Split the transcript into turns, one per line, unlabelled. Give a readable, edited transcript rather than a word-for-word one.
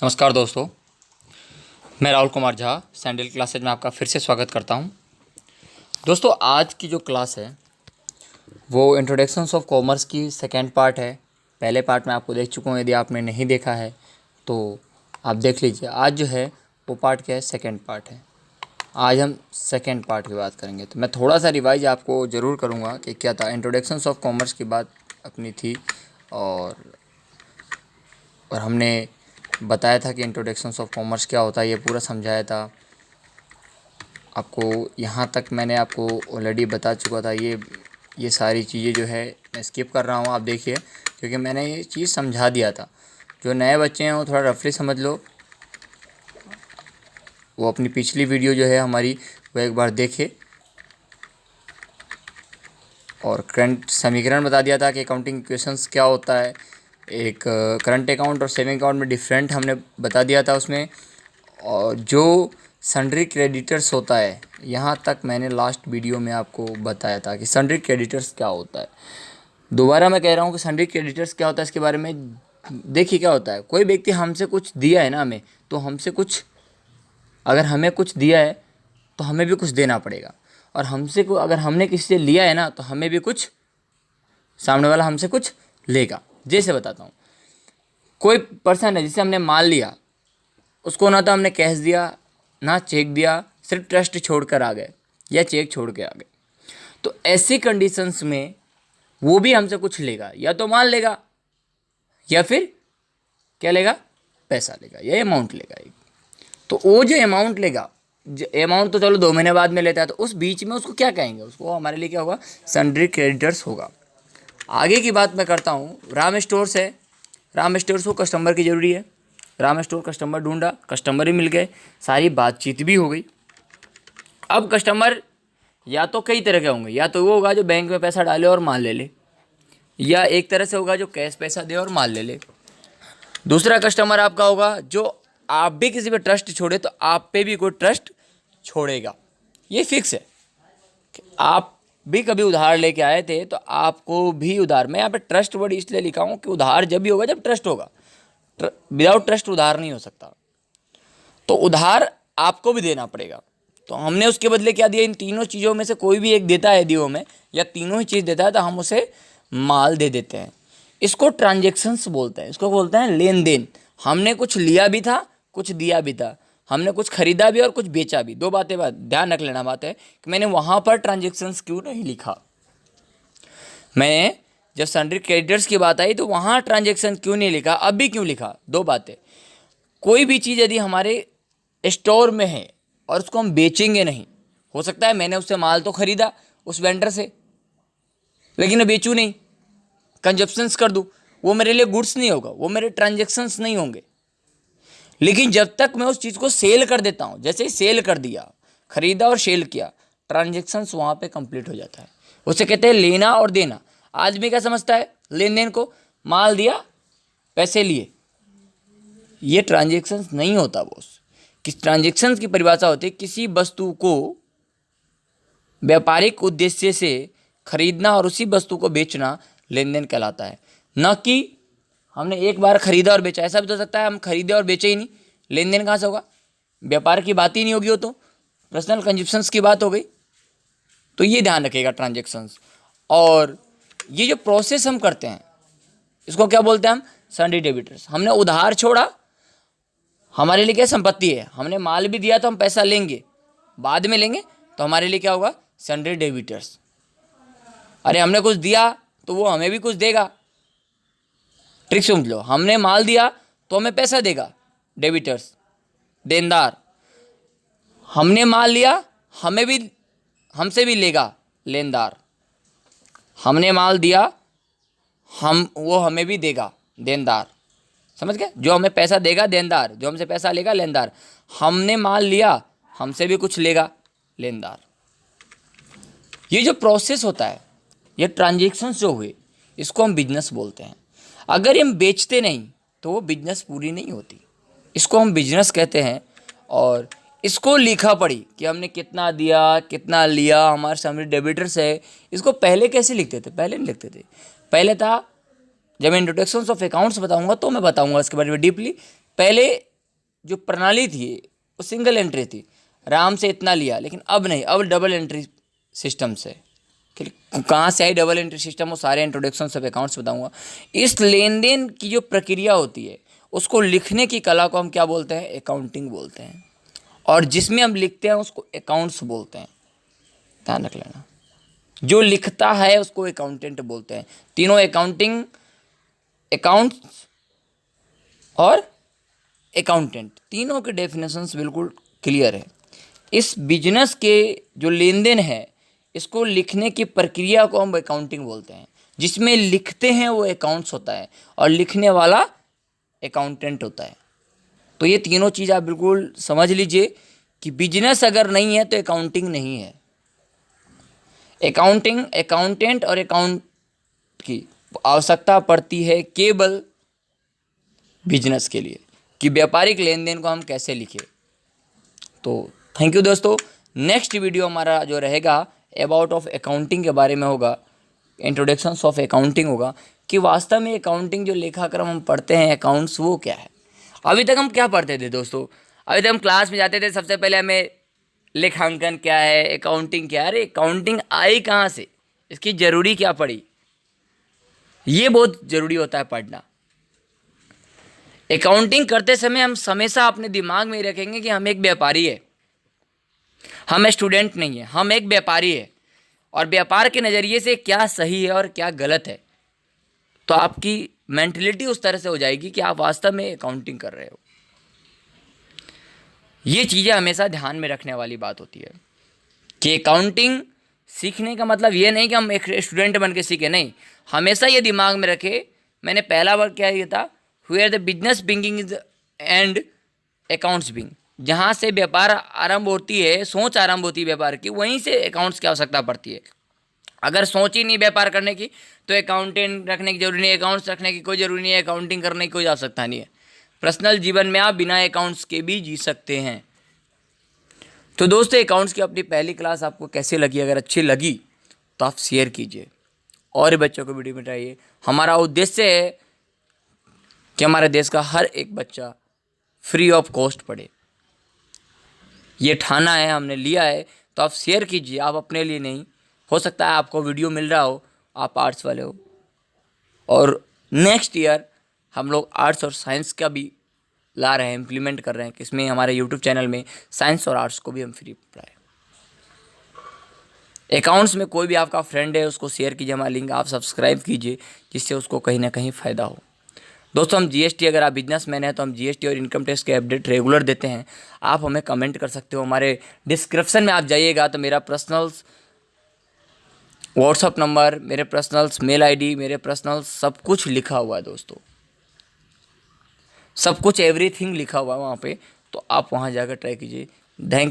नमस्कार दोस्तों, मैं राहुल कुमार झा सैंडल क्लासेज में आपका फिर से स्वागत करता हूं। दोस्तों, आज की जो क्लास है वो इंट्रोडक्शंस ऑफ कॉमर्स की सेकेंड पार्ट है। पहले पार्ट में आपको देख चुका हूं, यदि आपने नहीं देखा है तो आप देख लीजिए। आज जो है वो पार्ट क्या है, सेकेंड पार्ट है। आज हम सेकेंड पार्ट की बात करेंगे। तो मैं थोड़ा सा रिवाइज आपको ज़रूर करूँगा कि क्या था। इंट्रोडक्शंस ऑफ कॉमर्स की बात अपनी थी और हमने बताया था कि इंट्रोडक्शंस ऑफ कॉमर्स क्या होता है, ये पूरा समझाया था आपको। यहाँ तक मैंने आपको ऑलरेडी बता चुका था। ये सारी चीज़ें जो है मैं स्किप कर रहा हूँ, आप देखिए, क्योंकि मैंने ये चीज़ समझा दिया था। जो नए बच्चे हैं वो थोड़ा रफली समझ लो, वो अपनी पिछली वीडियो जो है हमारी वो एक बार देखे। और करंट समीकरण बता दिया था कि अकाउंटिंग इक्वेशंस क्या होता है। एक करंट अकाउंट और सेविंग अकाउंट में डिफरेंट हमने बता दिया था उसमें। और जो सन्ड्री क्रेडिटर्स होता है, यहाँ तक मैंने लास्ट वीडियो में आपको बताया था कि सन्ड्री क्रेडिटर्स क्या होता है। दोबारा मैं कह रहा हूँ कि सन्ड्री क्रेडिटर्स क्या होता है, इसके बारे में देखिए। क्या होता है, कोई व्यक्ति हमसे कुछ दिया है ना हमें, तो हमसे कुछ, अगर हमें कुछ दिया है तो हमें भी कुछ देना पड़ेगा। और हमसे को अगर हमने किसी से लिया है ना, तो हमें भी कुछ, सामने वाला हमसे कुछ लेगा। जैसे बताता हूँ, कोई पर्सन है जिसे हमने माल लिया, उसको ना तो हमने कैश दिया ना चेक दिया, सिर्फ ट्रस्ट छोड़ कर आ गए या चेक छोड़ के आ गए। तो ऐसी कंडीशंस में वो भी हमसे कुछ लेगा, या तो माल लेगा या फिर क्या लेगा, पैसा लेगा या अमाउंट लेगा एक। तो वो जो अमाउंट लेगा, अमाउंट तो चलो 2 महीने बाद में लेता है, तो उस बीच में उसको क्या कहेंगे, उसको हमारे लिए क्या होगा, सन्ड्री क्रेडिटर्स होगा। आगे की बात मैं करता हूँ। राम स्टोर्स है, राम स्टोर्स को कस्टमर की ज़रूरी है। राम स्टोर कस्टमर ढूंढा, कस्टमर ही मिल गए, सारी बातचीत भी हो गई। अब कस्टमर या तो कई तरह के होंगे, या तो वो होगा जो बैंक में पैसा डाले और माल ले ले, या एक तरह से होगा जो कैश पैसा दे और माल ले ले। दूसरा कस्टमर आपका होगा जो आप भी किसी पे ट्रस्ट छोड़े तो आप पे भी कोई ट्रस्ट छोड़ेगा। ये फिक्स है कि आप भी कभी उधार लेके आए थे तो आपको भी उधार, मैं यहाँ पे ट्रस्ट वर्ड इसलिए लिखा हूँ कि उधार जब भी होगा जब ट्रस्ट होगा। विदाउट ट्रस्ट उधार नहीं हो सकता। तो उधार आपको भी देना पड़ेगा। तो हमने उसके बदले क्या दिया, इन तीनों चीज़ों में से कोई भी एक देता है दियो में, या तीनों ही चीज़ देता है, तो हम उसे माल दे देते हैं। इसको ट्रांजेक्शन्स बोलते हैं, इसको बोलते हैं लेन देन। हमने कुछ लिया भी था, कुछ दिया भी था, हमने कुछ खरीदा भी और कुछ बेचा भी। दो बातें ध्यान रख लेना बात है कि मैंने वहाँ पर ट्रांजेक्शन्स क्यों नहीं लिखा। मैंने जब सन्ड्री क्रेडिटर्स की बात आई तो वहाँ ट्रांजेक्शन क्यों नहीं लिखा, अब भी क्यों लिखा। दो बातें, कोई भी चीज़ यदि हमारे स्टोर में है और उसको हम बेचेंगे नहीं, हो सकता है मैंने उससे माल तो खरीदा उस वेंडर से, लेकिन मैं बेचूँ नहीं, कंजप्शंस कर दूँ, वो मेरे लिए गुड्स नहीं होगा, वो मेरे ट्रांजेक्शन्स नहीं होंगे। लेकिन जब तक मैं उस चीज़ को सेल कर देता हूँ, जैसे ही सेल कर दिया, खरीदा और सेल किया, ट्रांजेक्शन्स वहाँ पे कंप्लीट हो जाता है। उसे कहते हैं लेना और देना। आदमी क्या समझता है लेन देन को, माल दिया पैसे लिए, ये ट्रांजेक्शन्स नहीं होता बॉस। किस ट्रांजेक्शन्स की परिभाषा होती है, किसी वस्तु को व्यापारिक उद्देश्य से खरीदना और उसी वस्तु को बेचना लेन देन कहलाता है। न कि हमने एक बार खरीदा और बेचा। ऐसा भी तो हो सकता है हम खरीदे और बेचे ही नहीं, लेन देन कहाँ से होगा, व्यापार की बात ही नहीं होगी, वो तो पर्सनल कंजप्शंस की बात हो गई। तो ये ध्यान रखिएगा ट्रांजेक्शन्स। और ये जो प्रोसेस हम करते हैं इसको क्या बोलते हैं हम, सन्ड्री डेबिटर्स। हमने उधार छोड़ा, हमारे लिए क्या संपत्ति है, हमने माल भी दिया तो हम पैसा लेंगे, बाद में लेंगे, तो हमारे लिए क्या होगा, सन्ड्री डेबिटर्स। अरे हमने कुछ दिया तो वो हमें भी कुछ देगा। ट्रिक समझ लो, हमने माल दिया तो हमें पैसा देगा, डेबिटर्स, देनदार। हमने माल लिया, हमें भी, हमसे भी लेगा, लेनदार। हमने माल दिया, वो हमें भी देगा, देनदार। समझ गए, जो हमें पैसा देगा देनदार, जो हमसे पैसा लेगा लेनदार। हमने माल लिया, हमसे भी कुछ लेगा, लेनदार। ये जो प्रोसेस होता है, ये ट्रांजेक्शन्स जो हुए, इसको हम बिजनेस बोलते हैं। अगर हम बेचते नहीं तो वो बिजनेस पूरी नहीं होती, इसको हम बिजनेस कहते हैं। और इसको लिखा पड़ी कि हमने कितना दिया कितना लिया, हमारे सामने डेबिटर्स है। इसको पहले कैसे लिखते थे, पहले नहीं लिखते थे। पहले था, जब मैं इंट्रोडक्शंस ऑफ अकाउंट्स बताऊंगा तो मैं बताऊंगा इसके बारे में डीपली। पहले जो प्रणाली थी वो सिंगल एंट्री थी, आराम से इतना लिया, लेकिन अब नहीं, अब डबल एंट्री सिस्टम से। कहाँ से आई डबल एंट्री सिस्टम, वो सारे इंट्रोडक्शन ऑफ अकाउंट्स बताऊंगा। इस लेन देन की जो प्रक्रिया होती है उसको लिखने की कला को हम क्या बोलते हैं, अकाउंटिंग बोलते हैं, और जिसमें हम लिखते हैं उसको अकाउंट्स बोलते हैं। ध्यान रख लेना, जो लिखता है उसको अकाउंटेंट बोलते हैं। तीनों अकाउंटिंग, अकाउंट्स और अकाउंटेंट, तीनों के डेफिनेशंस बिल्कुल क्लियर है। इस बिजनेस के जो लेन देन है इसको लिखने की प्रक्रिया को हम अकाउंटिंग बोलते हैं। जिसमें लिखते हैं वो अकाउंट्स होता है और लिखने वाला अकाउंटेंट होता है। तो ये तीनों चीज़ आप बिल्कुल समझ लीजिए कि बिजनेस अगर नहीं है तो अकाउंटिंग नहीं है। अकाउंटिंग, अकाउंटेंट और अकाउंट की आवश्यकता पड़ती है केवल बिजनेस के लिए, कि व्यापारिक लेन देन को हम कैसे लिखें। तो थैंक यू दोस्तों। नेक्स्ट वीडियो हमारा जो रहेगा अबाउट ऑफ अकाउंटिंग के बारे में होगा, इंट्रोडक्शंस ऑफ अकाउंटिंग होगा, कि वास्तव में अकाउंटिंग जो लेखाक्रम हम पढ़ते हैं अकाउंट्स, वो क्या है। अभी तक हम क्या पढ़ते थे दोस्तों, अभी तक हम क्लास में जाते थे, सबसे पहले हमें लेखांकन क्या है, अकाउंटिंग क्या है। अरे अकाउंटिंग आई कहाँ से, इसकी ज़रूरी क्या पड़ी, ये बहुत ज़रूरी होता है पढ़ना। अकाउंटिंग करते समय हम हमेशा अपने दिमाग में रखेंगे कि हम एक व्यापारी है, हम स्टूडेंट नहीं है, हम एक व्यापारी है, और व्यापार के नज़रिए से क्या सही है और क्या गलत है। तो आपकी मेंटलिटी उस तरह से हो जाएगी कि आप वास्तव में अकाउंटिंग कर रहे हो। ये चीज़ें हमेशा ध्यान में रखने वाली बात होती है कि अकाउंटिंग सीखने का मतलब ये नहीं कि हम एक स्टूडेंट बन के सीखे, नहीं, हमेशा ये दिमाग में रखे। मैंने पहला वर्ड क्या किया था, where the business begin is and accounts बिंग, जहाँ से व्यापार आरंभ होती है, सोच आरंभ होती है व्यापार की, वहीं से अकाउंट्स की आवश्यकता पड़ती है। अगर सोच ही नहीं व्यापार करने की तो अकाउंटेंट रखने की जरूरी नहीं है, अकाउंट्स रखने की कोई ज़रूरी नहीं है, अकाउंटिंग करने की कोई आवश्यकता नहीं है। पर्सनल जीवन में आप बिना अकाउंट्स के भी जी सकते हैं। तो दोस्तों, अकाउंट्स की अपनी पहली क्लास आपको कैसे लगी, अगर अच्छी लगी तो आप शेयर कीजिए और बच्चों को वीडियो में बताइए। हमारा उद्देश्य है कि हमारे देश का हर एक बच्चा फ्री ऑफ कॉस्ट पढ़े। ये ठाना है, हमने लिया है, तो आप शेयर कीजिए। आप अपने लिए नहीं, हो सकता है आपको वीडियो मिल रहा हो, आप आर्ट्स वाले हो, और नेक्स्ट ईयर हम लोग आर्ट्स और साइंस का भी ला रहे हैं, इम्प्लीमेंट कर रहे हैं, इसमें हमारे यूट्यूब चैनल में साइंस और आर्ट्स को भी हम फ्री पढ़ाएं। अकाउंट्स में कोई भी आपका फ्रेंड है उसको शेयर कीजिए, हमारा लिंक आप सब्सक्राइब कीजिए, जिससे उसको कहीं ना कहीं फ़ायदा हो। दोस्तों, हम जीएसटी, अगर आप बिजनेसमैन हैं तो हम जीएसटी और इनकम टैक्स के अपडेट रेगुलर देते हैं। आप हमें कमेंट कर सकते हो, हमारे डिस्क्रिप्शन में आप जाइएगा तो मेरा पर्सनल्स व्हाट्सअप नंबर, मेरे पर्सनल्स मेल आईडी, मेरे पर्सनल्स सब कुछ लिखा हुआ है दोस्तों, सब कुछ एवरीथिंग लिखा हुआ है वहाँ पे। तो आप वहाँ जाकर ट्राई कीजिए। थैंक